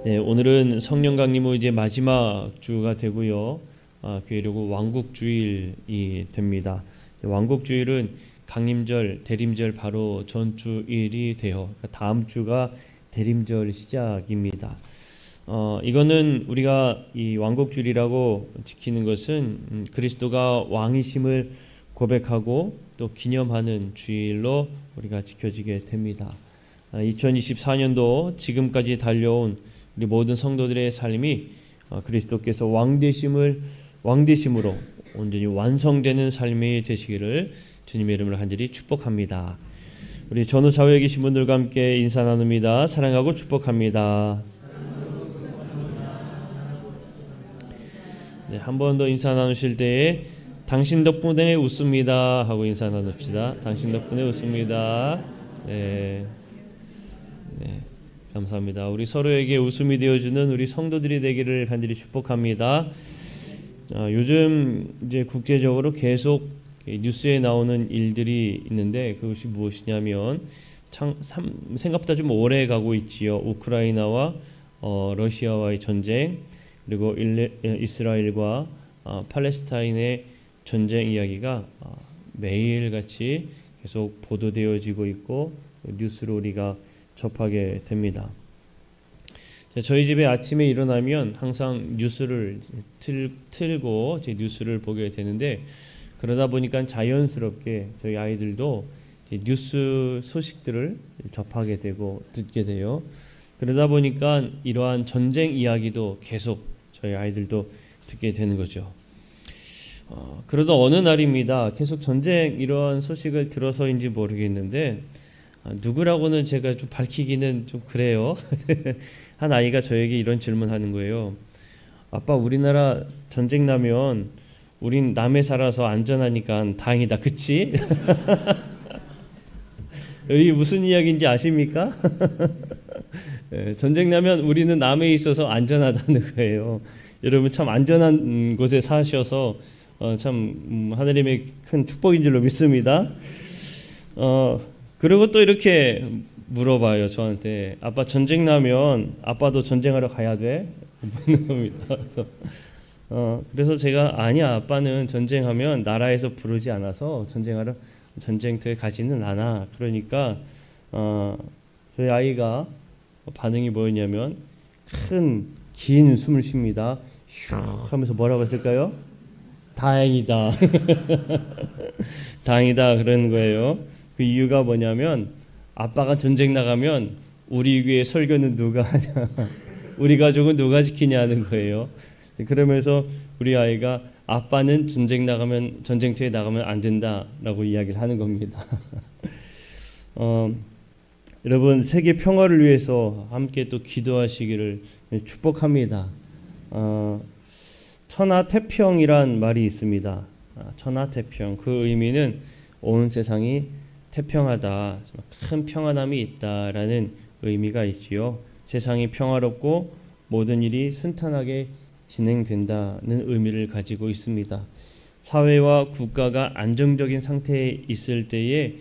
네, 오늘은 성령 강림 후 이제 마지막 주가 되고요. 그리고 왕국주일이 됩니다. 왕국주일은 강림절, 대림절 바로 전주일이 돼요. 다음 주가 대림절 시작입니다. 이거는 우리가 이 왕국주일이라고 지키는 것은 그리스도가 왕이심을 고백하고 또 기념하는 주일로 우리가 지켜지게 됩니다. 2024년도 지금까지 달려온 우리 모든 성도들의 삶이 그리스도께서 왕되심으로 온전히 완성되는 삶이 되시기를 주님의 이름으로 간절히 축복합니다. 우리 전후 좌우에 계신 분들과 함께 인사 나눕니다. 사랑하고 축복합니다. 네, 한 번 더 인사 나누실 때에 당신 덕분에 웃습니다 하고 인사 나눕시다. 당신 덕분에 웃습니다. 네. 감사합니다. 우리 서로에게 웃음이 되어주는 우리 성도들이 되기를 간절히 축복합니다. 요즘 이제 국제적으로 계속 뉴스에 나오는 일들이 있는데 그것이 무엇이냐면 생각보다 좀 오래 가고 있지요. 우크라이나와 러시아와의 전쟁, 그리고 이스라엘과 팔레스타인의 전쟁 이야기가 매일같이 계속 보도되어지고 있고 뉴스로 우리가 접하게 됩니다. 저희 집에 아침에 일어나면 항상 뉴스를 틀고 제 뉴스를 보게 되는데 그러다 보니까 자연스럽게 저희 아이들도 뉴스 소식들을 접하게 되고 듣게 돼요. 그러다 보니까 이러한 전쟁 이야기도 계속 저희 아이들도 듣게 되는 거죠. 그러다 어느 날입니다. 계속 전쟁 이러한 소식을 들어서인지 모르겠는데 누구라고는 제가 좀 밝히기는 좀 그래요. 한 아이가 저에게 이런 질문하는 거예요. 아빠, 우리나라 전쟁 나면 우린 남해 살아서 안전하니까 다행이다, 그치? 이게 무슨 이야기인지 아십니까? 전쟁 나면 우리는 남해에 있어서 안전하다는 거예요. 여러분 참 안전한 곳에 사셔서 참 하나님의 큰 축복인 줄로 믿습니다. 그리고 또 이렇게 물어봐요, 저한테. 아빠, 전쟁 나면 아빠도 전쟁하러 가야 돼? 묻는 겁니다. 그래서 제가 아니야, 아빠는 전쟁하면 나라에서 부르지 않아서 전쟁터에 가지는 않아. 그러니까 저희 아이가 반응이 뭐였냐면 긴 숨을 쉽니다. 휴 하면서 뭐라고 했을까요? 다행이다. 다행이다 그러는 거예요. 그 이유가 뭐냐면 아빠가 전쟁 나가면 우리 교회 설교는 누가 하냐, 우리 가족은 누가 지키냐는 거예요. 그러면서 우리 아이가 아빠는 전쟁터에 나가면 안 된다라고 이야기를 하는 겁니다. 여러분 세계 평화를 위해서 함께 또 기도하시기를 축복합니다. 천하태평이란 말이 있습니다. 천하태평, 그 의미는 온 세상이 태평하다, 큰 평안함이 있다라는 의미가 있지요. 세상이 평화롭고 모든 일이 순탄하게 진행된다는 의미를 가지고 있습니다. 사회와 국가가 안정적인 상태에 있을 때에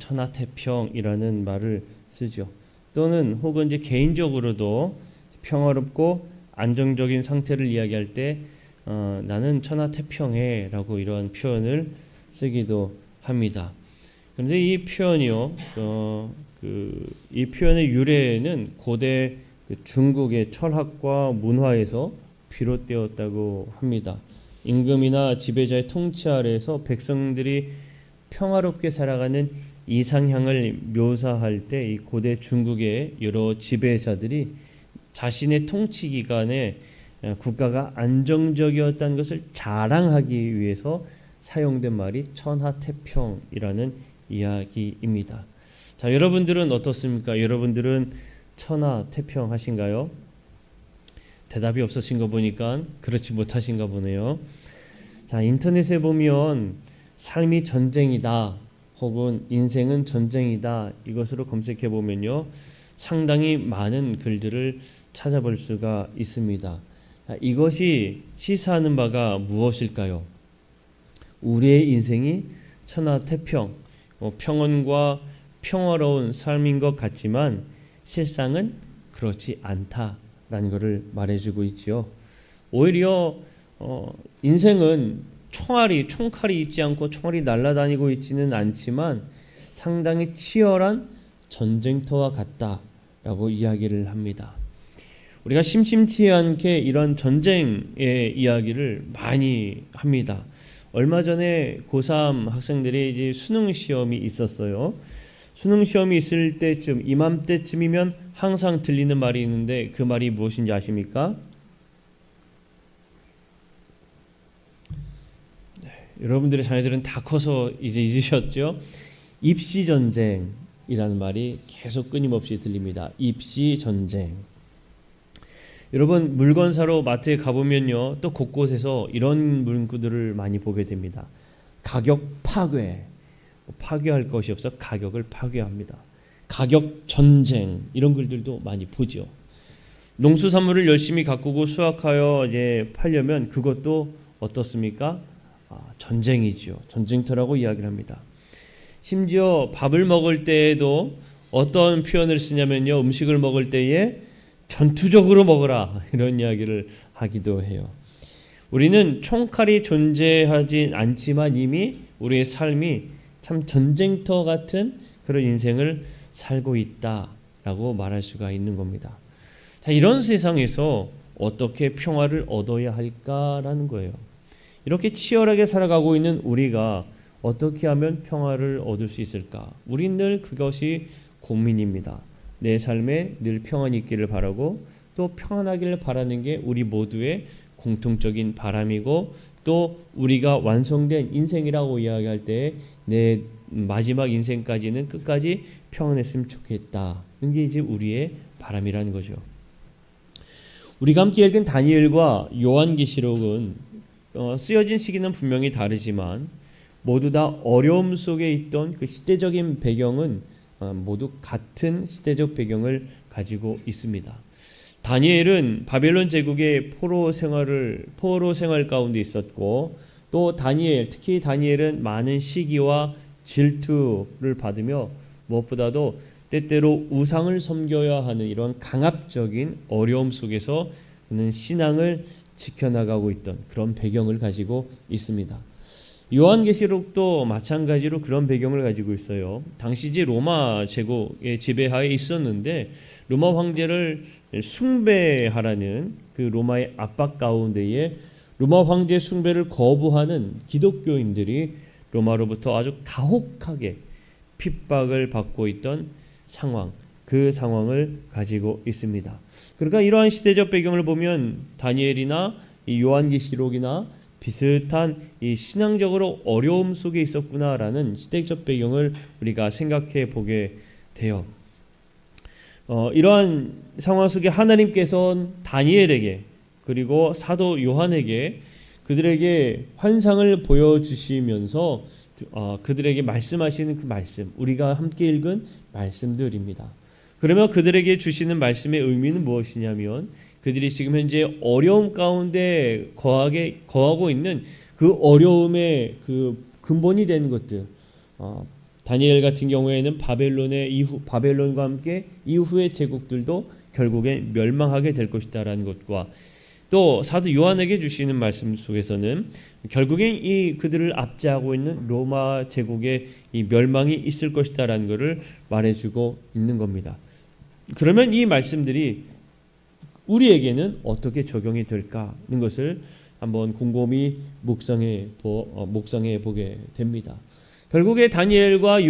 천하태평이라는 말을 쓰죠. 또는 혹은 이제 개인적으로도 평화롭고 안정적인 상태를 이야기할 때 나는 천하태평해라고 이런 표현을 쓰기도 합니다. 그런데 이 표현이요, 이 표현의 유래는 고대 중국의 철학과 문화에서 비롯되었다고 합니다. 임금이나 지배자의 통치 아래에서 백성들이 평화롭게 살아가는 이상향을 묘사할 때 이 고대 중국의 여러 지배자들이 자신의 통치 기간에 국가가 안정적이었다는 것을 자랑하기 위해서 사용된 말이 천하태평이라는 이야기입니다. 자, 여러분들은 어떻습니까? 여러분들은 천하태평하신가요? 대답이 없으신 거 보니까 그렇지 못하신가 보네요. 자, 인터넷에 보면 삶이 전쟁이다 혹은 인생은 전쟁이다 이것으로 검색해 보면요 상당히 많은 글들을 찾아볼 수가 있습니다. 자, 이것이 시사하는 바가 무엇일까요? 우리의 인생이 천하태평, 평온과 평화로운 삶인 것 같지만 실상은 그렇지 않다는 것을 말해주고 있지요. 오히려 인생은 총칼이 있지 않고 총알이 날아다니고 있지는 않지만 상당히 치열한 전쟁터와 같다라고 이야기를 합니다. 우리가 심심치 않게 이런 전쟁의 이야기를 많이 합니다. 얼마 전에 고3 학생들이 이제 수능 시험이 있었어요. 수능 시험이 있을 때쯤, 이맘때쯤이면 항상 들리는 말이 있는데 그 말이 무엇인지 아십니까? 네, 여러분들의 자녀들은 다 커서 이제 잊으셨죠? 입시 전쟁이라는 말이 계속 끊임없이 들립니다. 입시 전쟁. 여러분 물건 사러 마트에 가보면요, 또 곳곳에서 이런 문구들을 많이 보게 됩니다. 가격 파괴, 파괴할 것이 없어 가격을 파괴합니다. 가격 전쟁, 이런 글들도 많이 보죠. 농수산물을 열심히 가꾸고 수확하여 이제 팔려면 그것도 어떻습니까? 전쟁이죠. 전쟁터라고 이야기를 합니다. 심지어 밥을 먹을 때에도 어떤 표현을 쓰냐면요, 음식을 먹을 때에 전투적으로 먹어라, 이런 이야기를 하기도 해요. 우리는 총칼이 존재하진 않지만 이미 우리의 삶이 참 전쟁터 같은 그런 인생을 살고 있다라고 말할 수가 있는 겁니다. 자, 이런 세상에서 어떻게 평화를 얻어야 할까라는 거예요. 이렇게 치열하게 살아가고 있는 우리가 어떻게 하면 평화를 얻을 수 있을까? 우린 늘 그것이 고민입니다. 내 삶에 늘 평안이 있기를 바라고 또 평안하기를 바라는 게 우리 모두의 공통적인 바람이고, 또 우리가 완성된 인생이라고 이야기할 때 내 마지막 인생까지는 끝까지 평안했으면 좋겠다는 게 이제 우리의 바람이라는 거죠. 우리가 함께 읽은 다니엘과 요한계시록은 쓰여진 시기는 분명히 다르지만 모두 다 어려움 속에 있던 그 시대적인 배경은 모두 같은 시대적 배경을 가지고 있습니다. 다니엘은 바벨론 제국의 포로 생활 가운데 있었고, 또 특히 다니엘은 많은 시기와 질투를 받으며 무엇보다도 때때로 우상을 섬겨야 하는 이런 강압적인 어려움 속에서 그는 신앙을 지켜나가고 있던 그런 배경을 가지고 있습니다. 요한계시록도 마찬가지로 그런 배경을 가지고 있어요. 당시지 로마 제국의 지배하에 있었는데 로마 황제를 숭배하라는 그 로마의 압박 가운데에 로마 황제 숭배를 거부하는 기독교인들이 로마로부터 아주 가혹하게 핍박을 받고 있던 상황, 그 상황을 가지고 있습니다. 그러니까 이러한 시대적 배경을 보면 다니엘이나 이 요한계시록이나 비슷한 이 신앙적으로 어려움 속에 있었구나라는 시대적 배경을 우리가 생각해 보게 돼요. 이러한 상황 속에 하나님께서는 다니엘에게 그리고 사도 요한에게 그들에게 환상을 보여주시면서 그들에게 말씀하시는 그 말씀, 우리가 함께 읽은 말씀들입니다. 그러면 그들에게 주시는 말씀의 의미는 무엇이냐면 그들이 지금 현재 어려움 가운데 거하고 있는 그 어려움의 그 근본이 되는 것들, 다니엘 같은 경우에는 바벨론과 함께 이후의 제국들도 결국에 멸망하게 될 것이다라는 것과, 또 사도 요한에게 주시는 말씀 속에서는 결국엔 그들을 압제하고 있는 로마 제국의 이 멸망이 있을 것이다라는 것을 말해주고 있는 겁니다. 그러면 이 말씀들이 우리에게는 어떻게 적용이 될까 하는 것을 한번 곰곰이 묵상해 보게 됩니다. 결국에 다니엘과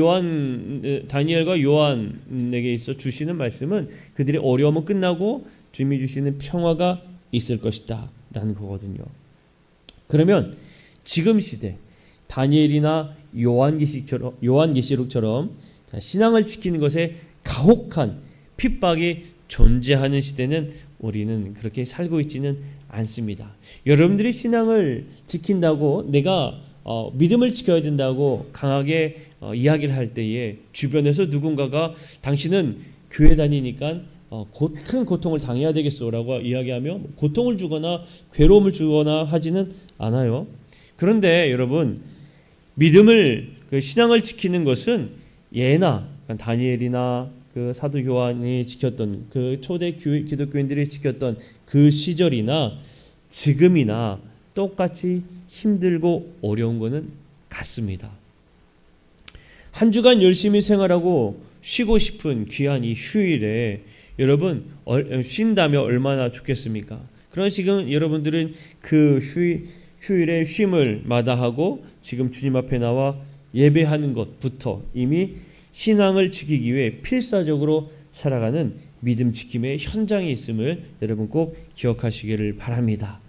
요한에게 있어 주시는 말씀은 그들의 어려움은 끝나고 주님이 주시는 평화가 있을 것이다 라는 거거든요. 그러면 지금 시대 다니엘이나 요한계시록처럼 신앙을 지키는 것에 가혹한 핍박이 존재하는 시대는 우리는 그렇게 살고 있지는 않습니다. 여러분들이 신앙을 지킨다고, 내가 믿음을 지켜야 된다고 강하게 이야기를 할 때에 주변에서 누군가가 당신은 교회 다니니까 큰 고통을 당해야 되겠소라고 이야기하며 고통을 주거나 괴로움을 주거나 하지는 않아요. 그런데 여러분, 신앙을 지키는 것은 예나 다니엘이나 그 사도 요한이 지켰던 그 초대 기독교인들이 지켰던 그 시절이나 지금이나 똑같이 힘들고 어려운 것은 같습니다. 한 주간 열심히 생활하고 쉬고 싶은 귀한 이 휴일에 여러분 쉰다면 얼마나 좋겠습니까? 그런 지금 여러분들은 그 휴일에 쉼을 마다하고 지금 주님 앞에 나와 예배하는 것부터 이미 신앙을 지키기 위해 필사적으로 살아가는 믿음 지킴의 현장에 있음을 여러분 꼭 기억하시기를 바랍니다.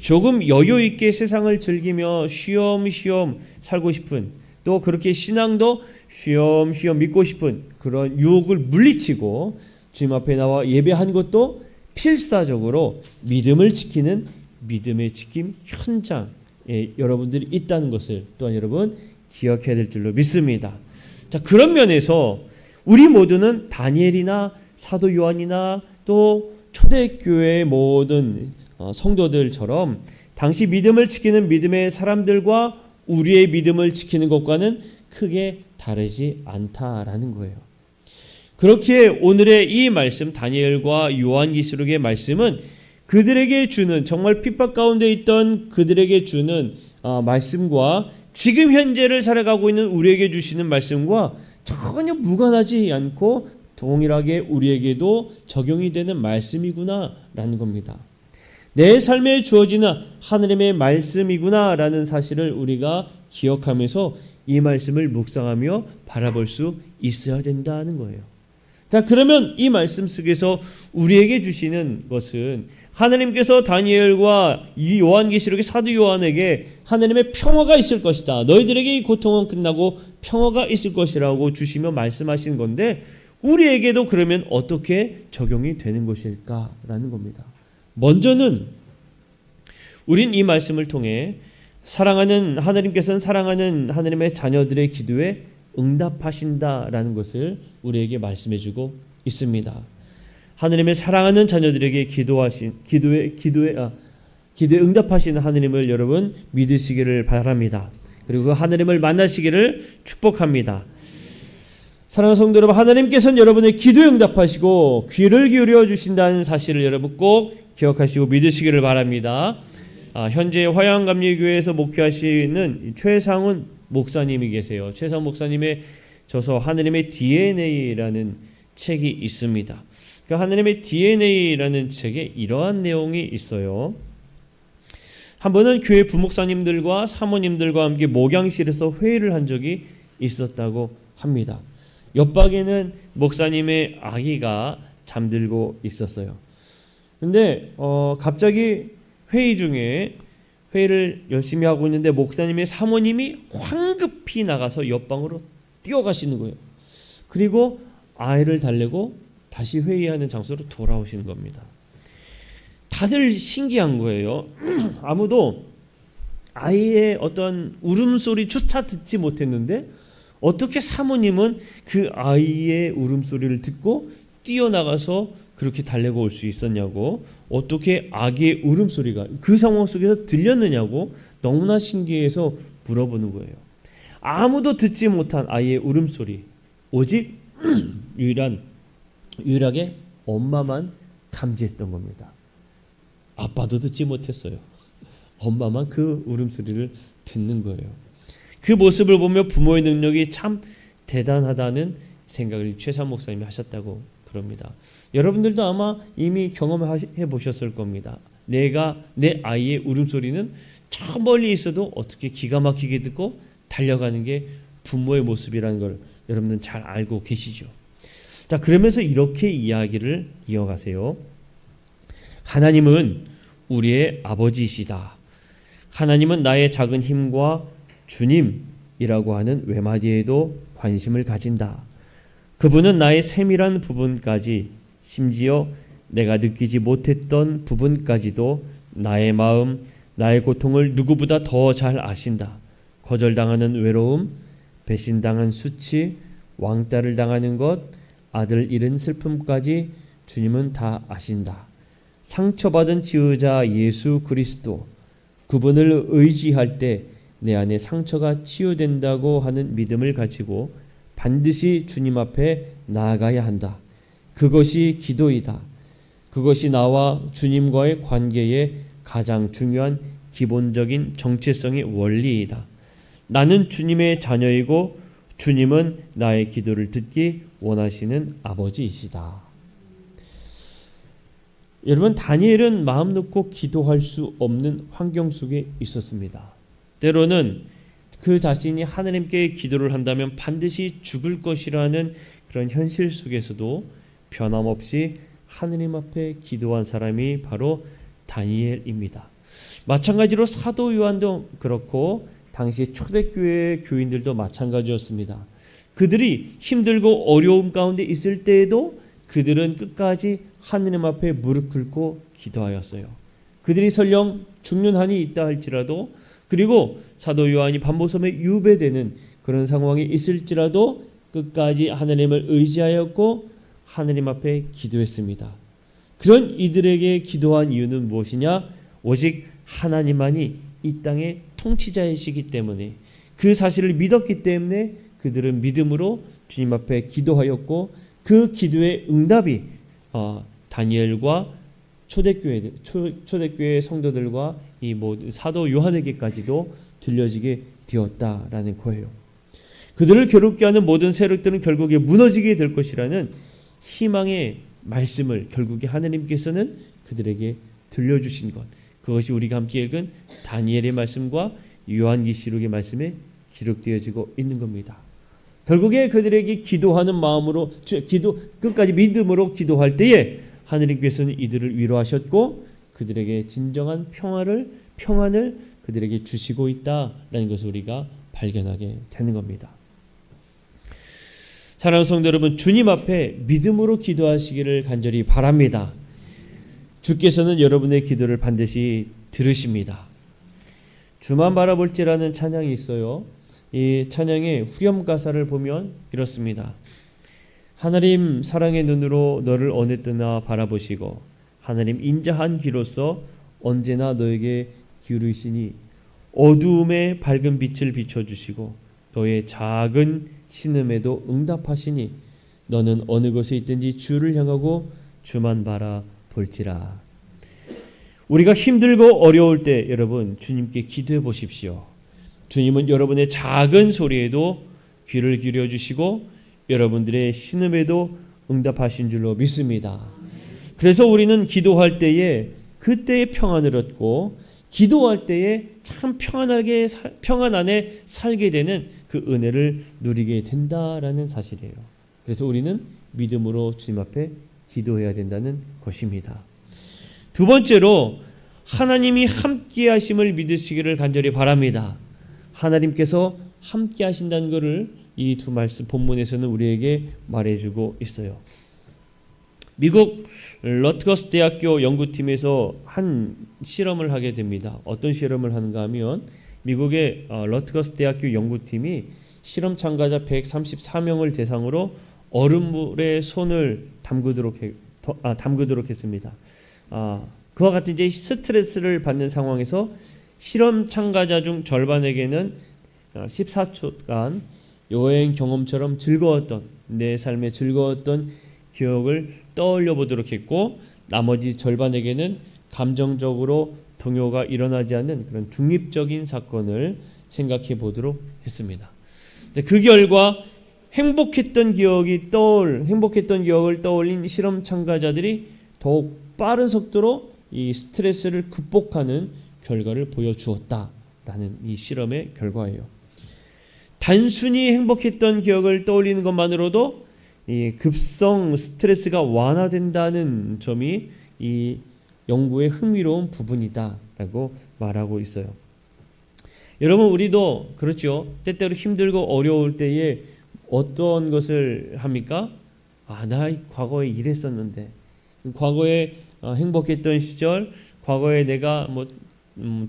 조금 여유 있게 세상을 즐기며 쉬엄쉬엄 살고 싶은, 또 그렇게 신앙도 쉬엄쉬엄 믿고 싶은 그런 유혹을 물리치고 주님 앞에 나와 예배한 것도 필사적으로 믿음을 지키는 믿음의 지킴 현장에 여러분들이 있다는 것을 또한 여러분 기억해야 될 줄로 믿습니다. 자, 그런 면에서 우리 모두는 다니엘이나 사도 요한이나 또 초대교회의 모든 성도들처럼 당시 믿음을 지키는 믿음의 사람들과 우리의 믿음을 지키는 것과는 크게 다르지 않다라는 거예요. 그렇기에 오늘의 이 말씀, 다니엘과 요한계시록의 말씀은 그들에게 주는, 정말 핍박 가운데 있던 그들에게 주는 말씀과 지금 현재를 살아가고 있는 우리에게 주시는 말씀과 전혀 무관하지 않고 동일하게 우리에게도 적용이 되는 말씀이구나라는 겁니다. 내 삶에 주어지는 하나님의 말씀이구나라는 사실을 우리가 기억하면서 이 말씀을 묵상하며 바라볼 수 있어야 된다는 거예요. 자, 그러면 이 말씀 속에서 우리에게 주시는 것은 하나님께서 다니엘과 이 요한계시록의 사도 요한에게 하나님의 평화가 있을 것이다. 너희들에게 이 고통은 끝나고 평화가 있을 것이라고 주시며 말씀하시는 건데 우리에게도 그러면 어떻게 적용이 되는 것일까라는 겁니다. 먼저는 우린 이 말씀을 통해 하나님께서는 사랑하는 하나님의 자녀들의 기도에 응답하신다라는 것을 우리에게 말씀해주고 있습니다. 하나님의 사랑하는 자녀들에게 기도에 응답하시는 하나님을 여러분 믿으시기를 바랍니다. 그리고 그 하나님을 만나시기를 축복합니다. 사랑하는 성도 여러분, 하나님께서는 여러분의 기도에 응답하시고 귀를 기울여 주신다는 사실을 여러분 꼭 기억하시고 믿으시기를 바랍니다. 현재 화양감리교회에서 목회하시는 최상훈 목사님이 계세요. 최상훈 목사님의 저서 하나님의 DNA라는 책이 있습니다. 그 하나님의 DNA라는 책에 이러한 내용이 있어요. 한 번은 교회 부목사님들과 사모님들과 함께 목양실에서 회의를 한 적이 있었다고 합니다. 옆방에는 목사님의 아기가 잠들고 있었어요. 근데 갑자기 회의 중에 회의를 열심히 하고 있는데 목사님의 사모님이 황급히 나가서 옆방으로 뛰어가시는 거예요. 그리고 아이를 달래고 다시 회의하는 장소로 돌아오시는 겁니다. 다들 신기한 거예요. 아무도 아이의 어떤 울음소리조차 듣지 못했는데 어떻게 사모님은 그 아이의 울음소리를 듣고 뛰어나가서 그렇게 달래고 올 수 있었냐고, 어떻게 아기의 울음소리가 그 상황 속에서 들렸느냐고 너무나 신기해서 물어보는 거예요. 아무도 듣지 못한 아이의 울음소리, 오직 유일하게 엄마만 감지했던 겁니다. 아빠도 듣지 못했어요. 엄마만 그 울음소리를 듣는 거예요. 그 모습을 보며 부모의 능력이 참 대단하다는 생각을 최상 목사님이 하셨다고 그럽니다. 여러분들도 아마 이미 경험해 보셨을 겁니다. 내 아이의 울음소리는 저 멀리 있어도 어떻게 기가 막히게 듣고 달려가는 게 부모의 모습이라는 걸 여러분들은 잘 알고 계시죠. 자, 그러면서 이렇게 이야기를 이어가세요. 하나님은 우리의 아버지이시다. 하나님은 나의 작은 힘과 주님이라고 하는 외마디에도 관심을 가진다. 그분은 나의 세밀한 부분까지, 심지어 내가 느끼지 못했던 부분까지도 나의 마음, 나의 고통을 누구보다 더 잘 아신다. 거절당하는 외로움, 배신당한 수치, 왕따를 당하는 것, 아들 잃은 슬픔까지 주님은 다 아신다. 상처받은 지으자 예수 그리스도, 그분을 의지할 때 내 안에 상처가 치유된다고 하는 믿음을 가지고 반드시 주님 앞에 나아가야 한다. 그것이 기도이다. 그것이 나와 주님과의 관계의 가장 중요한 기본적인 정체성의 원리이다. 나는 주님의 자녀이고 주님은 나의 기도를 듣기 원하시는 아버지이시다. 여러분, 다니엘은 마음 놓고 기도할 수 없는 환경 속에 있었습니다. 때로는 그 자신이 하나님께 기도를 한다면 반드시 죽을 것이라는 그런 현실 속에서도 변함없이 하느님 앞에 기도한 사람이 바로 다니엘입니다. 마찬가지로 사도 요한도 그렇고 당시 초대교회 교인들도 마찬가지였습니다. 그들이 힘들고 어려움 가운데 있을 때에도 그들은 끝까지 하느님 앞에 무릎 꿇고 기도하였어요. 그들이 설령 죽는 한이 있다 할지라도, 그리고 사도 요한이 반모섬에 유배되는 그런 상황이 있을지라도 끝까지 하나님을 의지하였고 하나님 앞에 기도했습니다. 그런 이들에게 기도한 이유는 무엇이냐? 오직 하나님만이 이 땅의 통치자이시기 때문에, 그 사실을 믿었기 때문에 그들은 믿음으로 주님 앞에 기도하였고, 그 기도의 응답이 다니엘과 초대교회 성도들과 이 모든 사도 요한에게까지도 들려지게 되었다라는 거예요. 그들을 괴롭게 하는 모든 세력들은 결국에 무너지게 될 것이라는 희망의 말씀을 결국에 하나님께서는 그들에게 들려주신 것, 그것이 우리가 함께 읽은 다니엘의 말씀과 요한계시록의 말씀에 기록되어지고 있는 겁니다. 결국에 그들에게 기도하는 마음으로, 끝까지 믿음으로 기도할 때에 하나님께서는 이들을 위로하셨고 그들에게 진정한 평안을 그들에게 주시고 있다라는 것을 우리가 발견하게 되는 겁니다. 사랑하는 성도 여러분, 주님 앞에 믿음으로 기도하시기를 간절히 바랍니다. 주께서는 여러분의 기도를 반드시 들으십니다. 주만 바라볼지라는 찬양이 있어요. 이 찬양의 후렴 가사를 보면 이렇습니다. 하나님 사랑의 눈으로 너를 어느 때나 바라보시고 하나님 인자한 귀로서 언제나 너에게 기울이시니 어두움에 밝은 빛을 비춰주시고 너의 작은 신음에도 응답하시니 너는 어느 곳에 있든지 주를 향하고 주만 바라볼지라. 우리가 힘들고 어려울 때 여러분 주님께 기도해 보십시오. 주님은 여러분의 작은 소리에도 귀를 기울여주시고 여러분들의 신음에도 응답하신 줄로 믿습니다. 그래서 우리는 기도할 때에 그때의 평안을 얻고 기도할 때에 참 평안 안에 살게 되는 그 은혜를 누리게 된다라는 사실이에요. 그래서 우리는 믿음으로 주님 앞에 기도해야 된다는 것입니다. 두 번째로 하나님이 함께 하심을 믿으시기를 간절히 바랍니다. 하나님께서 함께 하신다는 것을 이 두 말씀 본문에서는 우리에게 말해주고 있어요. 미국 러트거스 대학교 연구팀에서 한 실험을 하게 됩니다. 어떤 실험을 하는가 하면 미국의 러트거스 대학교 연구팀이 실험 참가자 134명을 대상으로 얼음물에 손을 담그도록 했습니다. 그와 같은 이제 스트레스를 받는 상황에서 실험 참가자 중 절반에게는 14초간 여행 경험처럼 내 삶의 즐거웠던 기억을 떠올려 보도록 했고, 나머지 절반에게는 감정적으로 동요가 일어나지 않는 그런 중립적인 사건을 생각해 보도록 했습니다. 그 결과 행복했던 기억을 떠올린 실험 참가자들이 더욱 빠른 속도로 이 스트레스를 극복하는 결과를 보여주었다라는 이 실험의 결과예요. 단순히 행복했던 기억을 떠올리는 것만으로도 이 급성 스트레스가 완화된다는 점이 이 연구의 흥미로운 부분이다라고 말하고 있어요. 여러분, 우리도 그렇죠. 때때로 힘들고 어려울 때에 어떤 것을 합니까? 나 과거에 이랬었는데, 과거에 행복했던 시절, 과거에 내가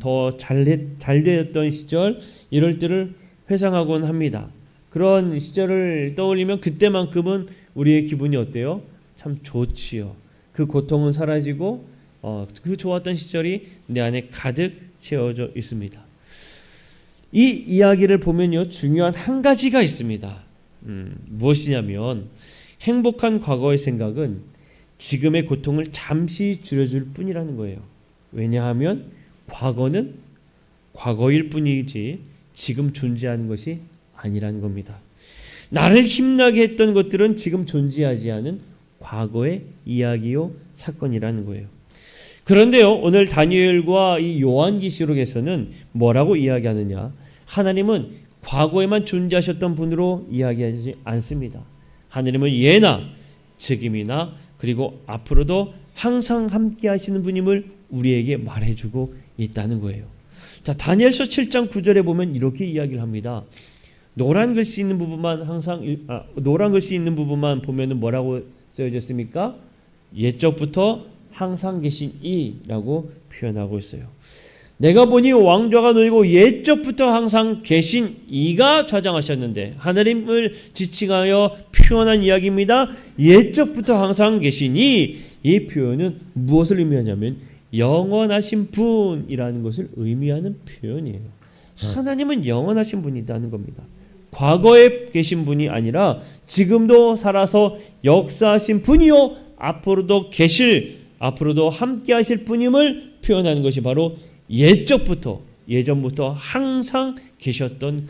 더 잘되었던 시절, 이럴 때를 회상하곤 합니다. 그런 시절을 떠올리면 그때만큼은 우리의 기분이 어때요? 참 좋지요. 그 고통은 사라지고 그 좋았던 시절이 내 안에 가득 채워져 있습니다. 이 이야기를 보면요, 중요한 한 가지가 있습니다. 무엇이냐면 행복한 과거의 생각은 지금의 고통을 잠시 줄여줄 뿐이라는 거예요. 왜냐하면 과거는 과거일 뿐이지 지금 존재하는 것이 아니라는 겁니다. 나를 힘나게 했던 것들은 지금 존재하지 않은 과거의 이야기요 사건이라는 거예요. 그런데요, 오늘 다니엘과 이 요한계시록에서는 뭐라고 이야기하느냐? 하나님은 과거에만 존재하셨던 분으로 이야기하지 않습니다. 하나님은 예나 지금이나 그리고 앞으로도 항상 함께 하시는 분임을 우리에게 말해주고 있다는 거예요. 자, 다니엘서 7장 9절에 보면 이렇게 이야기를 합니다. 노란 글씨 있는 부분만 노란 글씨 있는 부분만 보면은 뭐라고 쓰여졌습니까? 옛적부터 항상 계신 이라고 표현하고 있어요. 내가 보니 왕좌가 놓이고 옛적부터 항상 계신 이가 좌장하셨는데, 하나님을 지칭하여 표현한 이야기입니다. 옛적부터 항상 계신 이 표현은 무엇을 의미하냐면 영원하신 분이라는 것을 의미하는 표현이에요. 하나님은 영원하신 분이라는 겁니다. 과거에 계신 분이 아니라 지금도 살아서 역사하신 분이요 앞으로도 함께 하실 분임을 표현하는 것이 바로 예전부터 항상 계셨던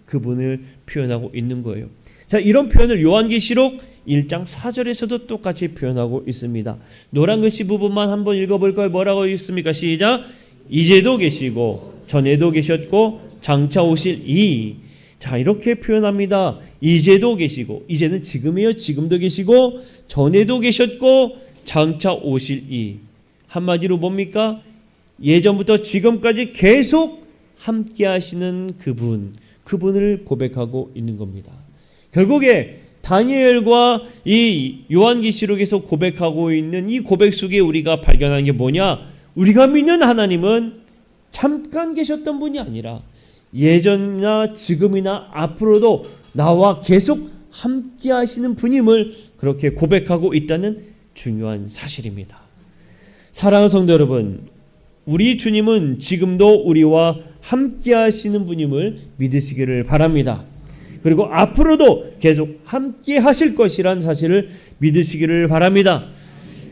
그분을 표현하고 있는 거예요. 자, 이런 표현을 요한계시록 1장 4절에서도 똑같이 표현하고 있습니다. 노란 글씨 부분만 한번 읽어볼까요? 뭐라고 있습니까? 시작. 이제도 계시고 전에도 계셨고 장차 오실 이. 자, 이렇게 표현합니다. 이제도 계시고, 이제는 지금이에요. 지금도 계시고 전에도 계셨고 장차 오실 이. 한마디로 뭡니까? 예전부터 지금까지 계속 함께 하시는 그분을 고백하고 있는 겁니다. 결국에 다니엘과 이 요한계시록에서 고백하고 있는 이 고백 속에 우리가 발견한 게 뭐냐? 우리가 믿는 하나님은 잠깐 계셨던 분이 아니라 예전이나 지금이나 앞으로도 나와 계속 함께 하시는 분임을 그렇게 고백하고 있다는 중요한 사실입니다. 사랑하는 성도 여러분, 우리 주님은 지금도 우리와 함께 하시는 분임을 믿으시기를 바랍니다. 그리고 앞으로도 계속 함께 하실 것이란 사실을 믿으시기를 바랍니다.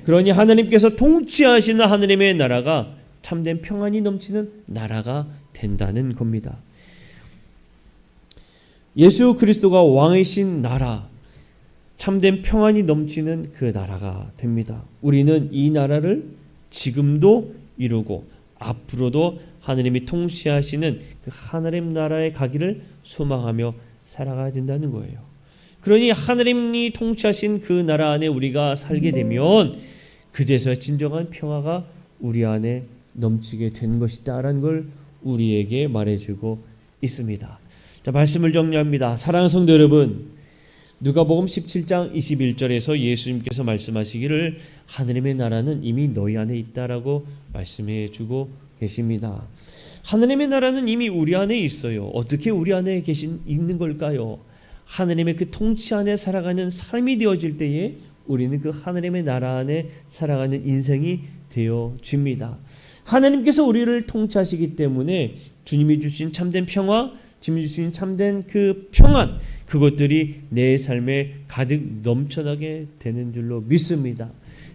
그러니 하나님께서 통치하시는 하나님의 나라가 참된 평안이 넘치는 나라가 된다는 겁니다. 예수 그리스도가 왕이신 나라, 참된 평안이 넘치는 그 나라가 됩니다. 우리는 이 나라를 지금도 이루고 앞으로도 하나님이 통치하시는 그 하나님 나라에 가기를 소망하며 살아가야 된다는 거예요. 그러니 하나님이 통치하신 그 나라 안에 우리가 살게 되면 그제서 진정한 평화가 우리 안에 넘치게 된 것이다라는 걸 우리에게 말해주고 있습니다. 자, 말씀을 정리합니다. 사랑하는 성도 여러분, 누가복음 17장 21절에서 예수님께서 말씀하시기를 하나님의 나라는 이미 너희 안에 있다라고 말씀해 주고 계십니다. 하나님의 나라는 이미 우리 안에 있어요. 어떻게 우리 안에 있는 걸까요? 하나님의 그 통치 안에 살아가는 삶이 되어질 때에 우리는 그 하나님의 나라 안에 살아가는 인생이 되어집니다. 하나님께서 우리를 통치하시기 때문에 주님이 주신 참된 평화, 주님이 주신 참된 그 평안, 그것들이 내 삶에 가득 넘쳐나게 되는 줄로 믿습니다.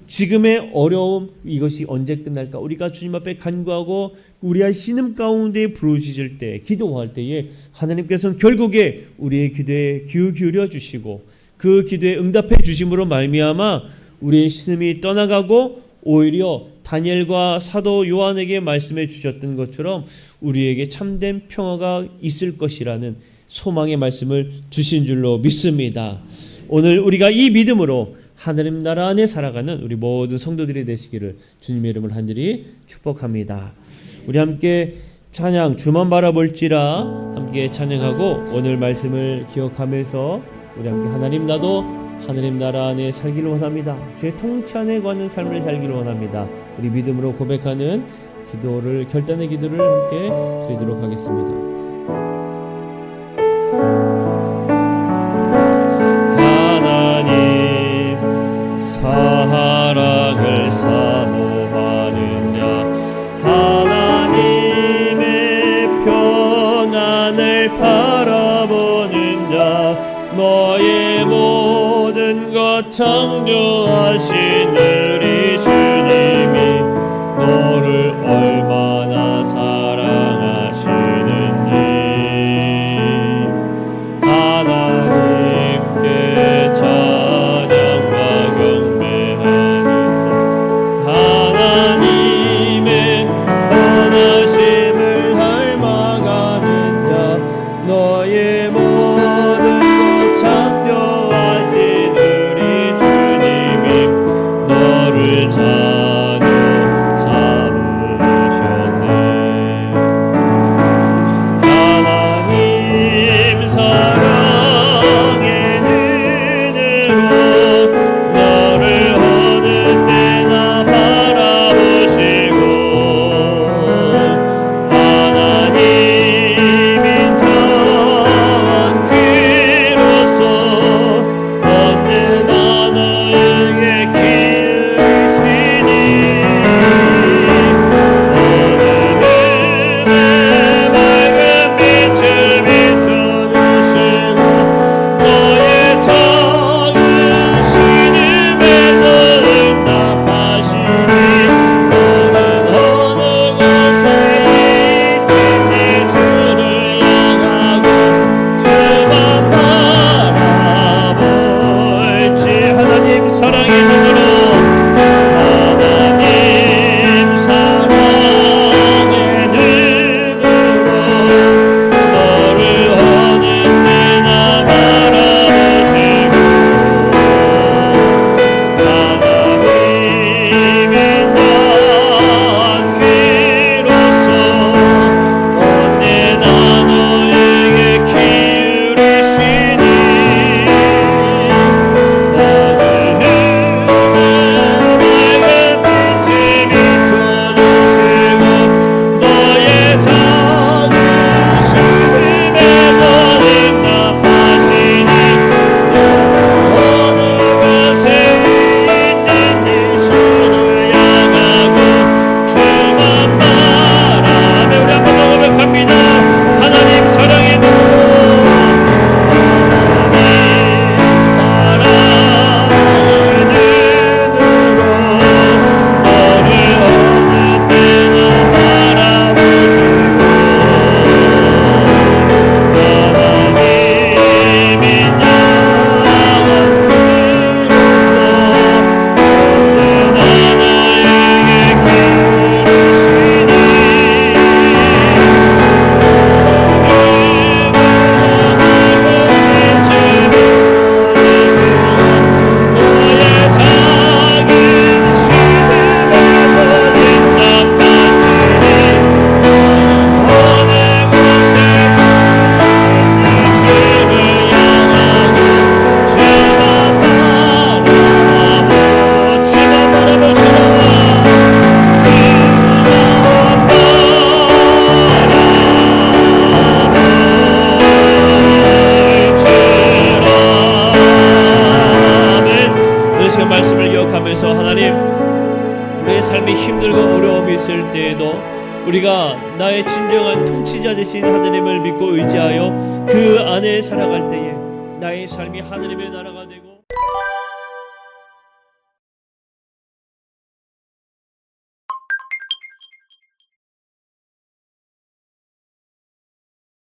지금의 어려움, 이것이 언제 끝날까? 우리가 주님 앞에 간구하고 우리의 신음 가운데 부르짖을 때, 기도할 때에 하나님께서는 결국에 우리의 기도에 귀 기울여 주시고 그 기도에 응답해 주심으로 말미암아 우리의 신음이 떠나가고 오히려 다니엘과 사도 요한에게 말씀해 주셨던 것처럼 우리에게 참된 평화가 있을 것이라는 소망의 말씀을 주신 줄로 믿습니다. 오늘 우리가 이 믿음으로 하나님 나라 안에 살아가는 우리 모든 성도들이 되시기를 주님의 이름을 간절히 축복합니다. 우리 함께 찬양 주만 바라볼지라 함께 찬양하고 오늘 말씀을 기억하면서 우리 함께 하나님 나도 하나님 나라 안에 살기를 원합니다. 주의 통치 안에 거하는 삶을 살기를 원합니다. 우리 믿음으로 고백하는 기도를, 결단의 기도를 함께 드리도록 하겠습니다. 하나님 사랑을 사모하느냐, 하나님의 평안을 바라보느냐, 것 창조하신 우리 주님이 너를 얼마나 사랑하시는지 하나님께 찬양과 경배하는 하나님의 선하심을 닮아가는 자 너의 모든 것 창조하신 우리 주님이 너를 자녀 삼으셨네. 하나님 사랑의 눈으로 너를 어느 때나 바라보시고 하나님인 정귀로서 언제나 너에게 기르시니 오늘은 맑은 빛을 비춰주시고 너의 작은 신임에 너를 응답하시니 너는 어느 곳에 있든지 주를 향하고 주만 바라볼지 하나님 사랑의 눈으로 하나님 사랑의 눈으로 너를 어느 때나 바라보시고 하나님인 양귀로서 언제나 너에게 기울이시니 오늘은 맑은 빛을 비춰주시고 너의 작은 신임에 너를 응답하시니 어느 곳에 있든지 주를 향하고 주만 바라며 우리 한번 더 고백합니다. 하나님 사랑의 눈 하나님 사랑의 눈으로 너를 어느 때나 바라보시고 하나님인 양귀로서 언제나 너에게 기르시니 너의 작은 신임에 너를 응답하시니 어느 곳에 주를 향하고 주만 바라보시라 이 시간 말씀을 기억하면서 하나님 우리의 삶이 힘들고 어려움이 있을 때에도 우리가 나의 진정한 통치자 되신 하나님을 믿고 의지하여 그 안에 살아갈 때에 나의 삶이 하나님의 나라가 되고